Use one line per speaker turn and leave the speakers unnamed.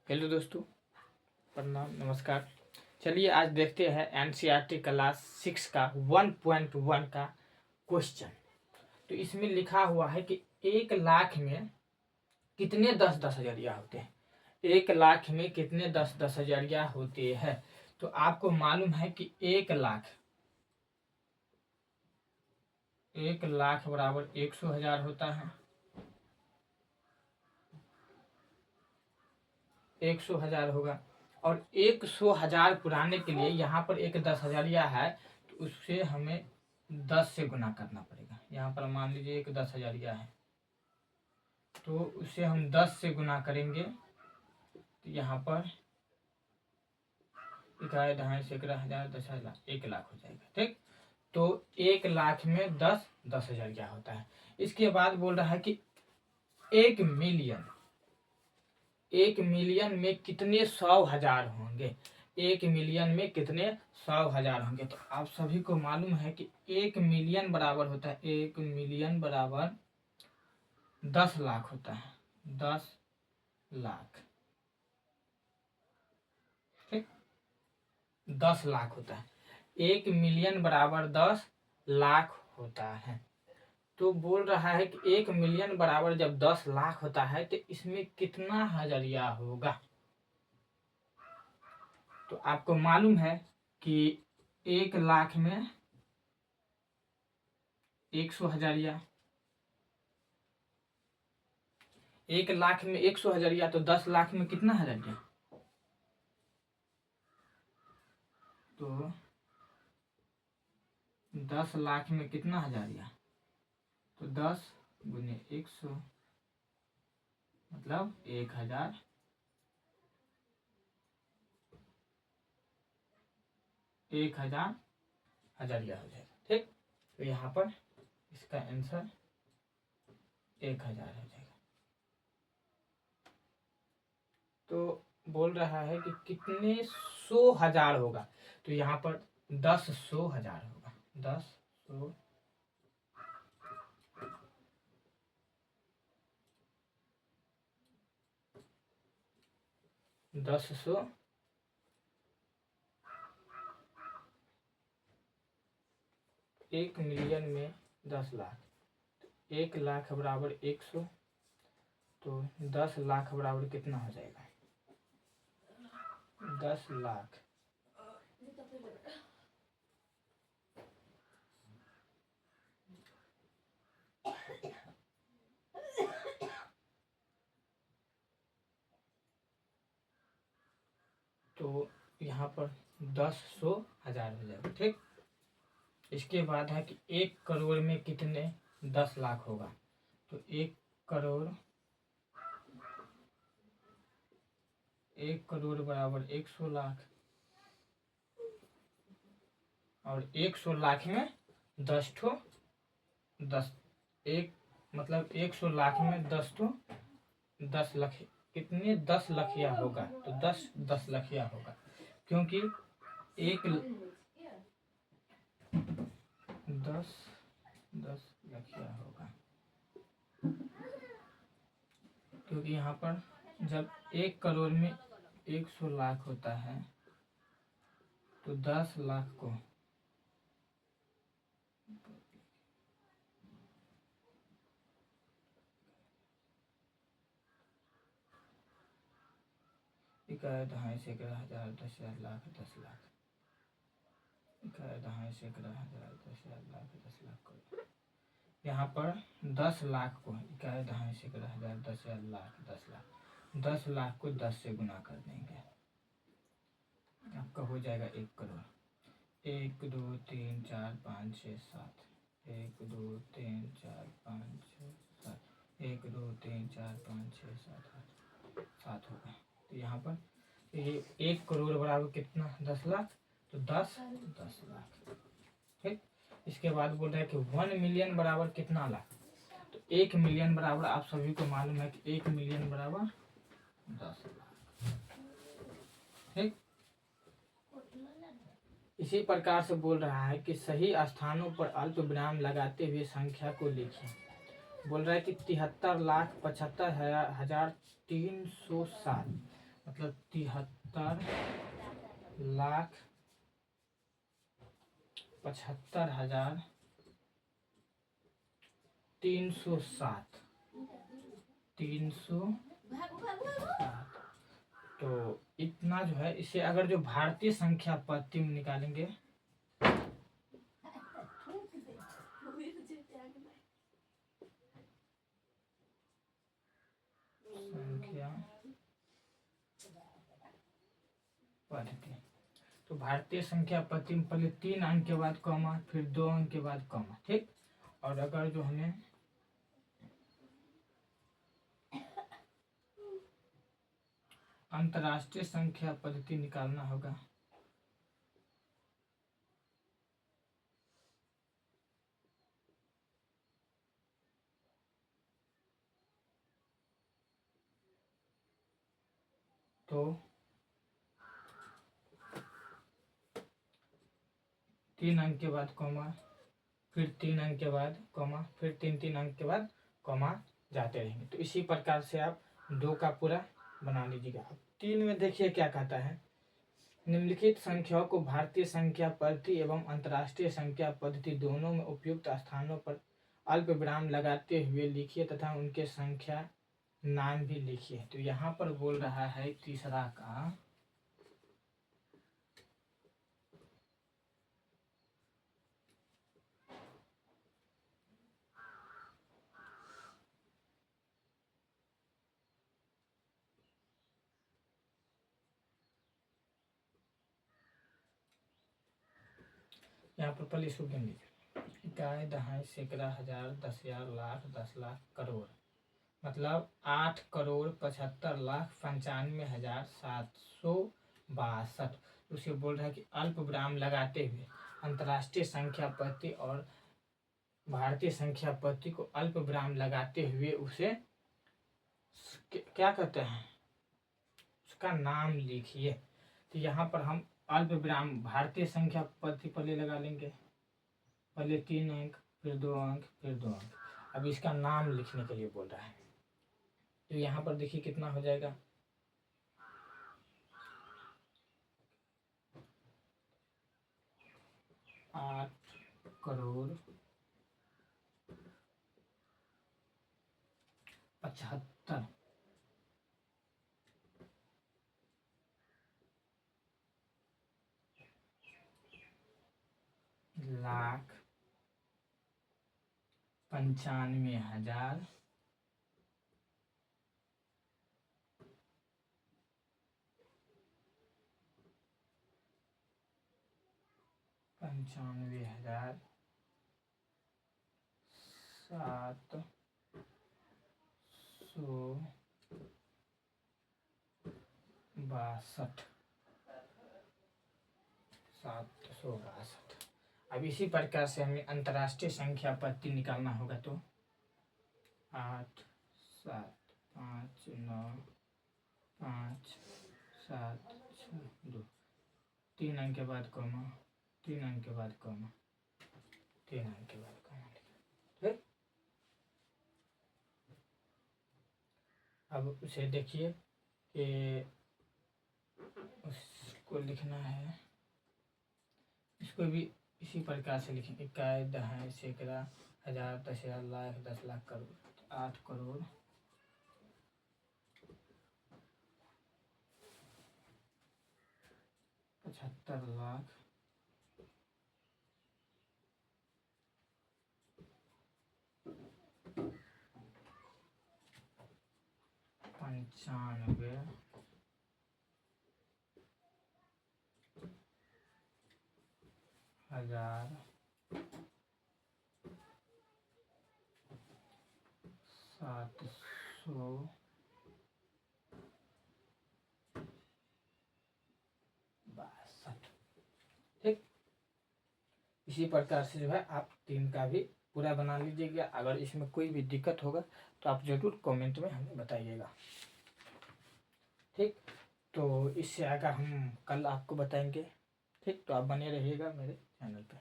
Hello दोस्तों, प्रणाम, नमस्कार। चलिए आज देखते हैं एनसीईआरटी क्लास 6 का 1.1 का क्वेश्चन। तो इसमें लिखा हुआ है कि 1 लाख में कितने 10-10 हज़ारिया होते हैं। 1 लाख में कितने 10-10 हज़ारिया होते हैं। तो आपको मालूम है कि 1 लाख बराबर 100,000 होता है। 100,000 होगा और 100,000 पुराने के लिए यहाँ पर एक 10 हज़ारिया है, तो उससे हमें 10 से गुना करना पड़ेगा। यहाँ पर मान लीजिए एक 10 हज़ारिया है, तो उसे हम 10 से गुना करेंगे तो यहाँ पर 1,500 10,000 1 लाख हो जाएगा। ठीक, तो 1 लाख में 10-10 हज़ारिया होता है। इसके बाद बोल रहा है कि 1 मिलियन में कितने 100,000 होंगे। 1 मिलियन में कितने 100,000 होंगे। तो आप सभी को मालूम है कि 1 मिलियन बराबर होता है, 1 मिलियन बराबर 10 लाख होता है। 10 लाख, ठीक, 10 लाख होता है। 1 मिलियन बराबर 10 लाख होता है। तो बोल रहा है कि 1 मिलियन बराबर जब 10 लाख होता है तो इसमें कितना हज़ारिया होगा। तो आपको मालूम है कि 1 लाख में 100 हज़ारिया, 1 लाख में 100 हज़ारिया, तो 10 लाख में कितना हज़ारिया। तो 10 लाख में कितना हज़ारिया, तो 10 गुने 100 मतलब 1,000। 1,000 हज़ारिया हो जाएगा। ठीक, तो यहाँ पर इसका आंसर 1,000 हो जाएगा। तो बोल रहा है कि कितने 100,000 होगा। तो यहाँ पर 10,100,000 होगा। 10,100 10,100 1 मिलियन में 10 लाख, 1 लाख बराबर 100, तो 10 लाख बराबर कितना हो जाएगा। 10 लाख तो यहाँ पर 10,100,000 हो जाएगा। ठीक, इसके बाद है कि 1 करोड़ में कितने 10 लाख होगा। तो 1 करोड़ बराबर 100 लाख, और 100 लाख में 10 ठो 10 एक मतलब 100 लाख में 10 ठो 10 लाख, कितने 10 लखिया होगा। तो 10 लखिया होगा, क्योंकि 10 लखिया होगा, क्योंकि यहाँ पर जब 1 करोड़ में 100 लाख होता है तो 10 लाख को 1,500 11,000 10,000 लाख 10 लाख, 1,500 11,000 10,000 लाख 10 लाख करोड़। यहाँ पर 10 लाख को 1,500 11,000 10,000 लाख 10 लाख, 10 लाख को 10 से गुना कर देंगे, आपका हो जाएगा 1 करोड़। 1 2 3 4 5 6 7, 1 2 3 4 5 6 7, 1 2 3 4 5 6 7 8 7 होगा। तो यहाँ पर ये 1 करोड़ बराबर कितना 10 लाख, तो 10 लाख। ठीक, इसके बाद बोल रहे हैं कि 1 मिलियन बराबर कितना लाख। तो 1 मिलियन बराबर आप सभी को मालूम है कि 1 मिलियन बराबर 10 लाख। ठीक, इसी प्रकार से बोल रहा है कि सही स्थानों पर अल्प विराम लगाते हुए संख्या को लिखिए। बोल रहा है कि 73,75,307, मतलब 73,75,307 307। तो इतना जो है, इसे अगर जो भारतीय संख्या पद्धति में निकालेंगे संख्या पद्धति, तो भारतीय संख्या पद्धति में पहले 3 अंक के बाद कॉमा, फिर 2 अंक के बाद कॉमा, ठीक। और अगर जो हमें अंतर्राष्ट्रीय संख्या पद्धति निकालना होगा तो 3 अंक के बाद कॉमा, फिर 3 अंक के बाद कॉमा, फिर 3 अंक के बाद कॉमा जाते रहेंगे। तो इसी प्रकार से आप 2 का पूरा बना लीजिएगा। अब 3 में देखिए क्या कहता है, निम्नलिखित संख्याओं को भारतीय संख्या पद्धति एवं अंतर्राष्ट्रीय संख्या पद्धति दोनों में उपयुक्त स्थानों पर अल्प विराम लगाते हुए लिखिए तथा उनके संख्या नाम भी लिखिए। तो यहाँ पर बोल रहा है तीसरा का यहाँ पर पहले इसको गिन लीजिए, इकाई, दहाई, सैकड़ा, हजार, 10,000, लाख, 10 लाख, करोड़, मतलब 8,95,95,762। उसे बोल रहा है कि अल्प विराम लगाते हुए अंतर्राष्ट्रीय संख्या पद्धति और भारतीय संख्या पद्धति को अल्प विराम लगाते हुए उसे क्या कहते हैं, उसका नाम लिखिए। तो यहाँ पर हम अल्प विराम भारतीय संख्या पद्धति पहले लगा लेंगे, पहले 3 अंक, फिर 2 अंक, फिर 2 अंक। अब इसका नाम लिखने के लिए बोल रहा है। तो यहाँ पर देखिए कितना हो जाएगा, 8,95,95,000 762। अब इसी प्रकार से हमें अंतर्राष्ट्रीय संख्या पद्धति निकालना होगा। तो 8, 7, 5, 9, 5, 7, 6, 2, 3 अंक के बाद कॉमा, 3 अंक के बाद कॉमा, 3 अंक के बाद कॉमा। ठीक, अब उसे देखिए कि उसको लिखना है, इसको भी इसी प्रकार से लिखेंगे, इकाई, दहाई, सैकड़ा, हजार, 10,000, लाख, 10 लाख, करोड़। 8 करोड़ 75 लाख 95,000 762। ठीक, इसी प्रकार से जो है आप 3 का भी पूरा बना लीजिएगा। अगर इसमें कोई भी दिक्कत होगा तो आप जरूर कमेंट में हमें बताइएगा। ठीक, तो इससे आगे हम कल आपको बताएंगे। ठीक, तो आप बने रहिएगा मेरे चैनल पे।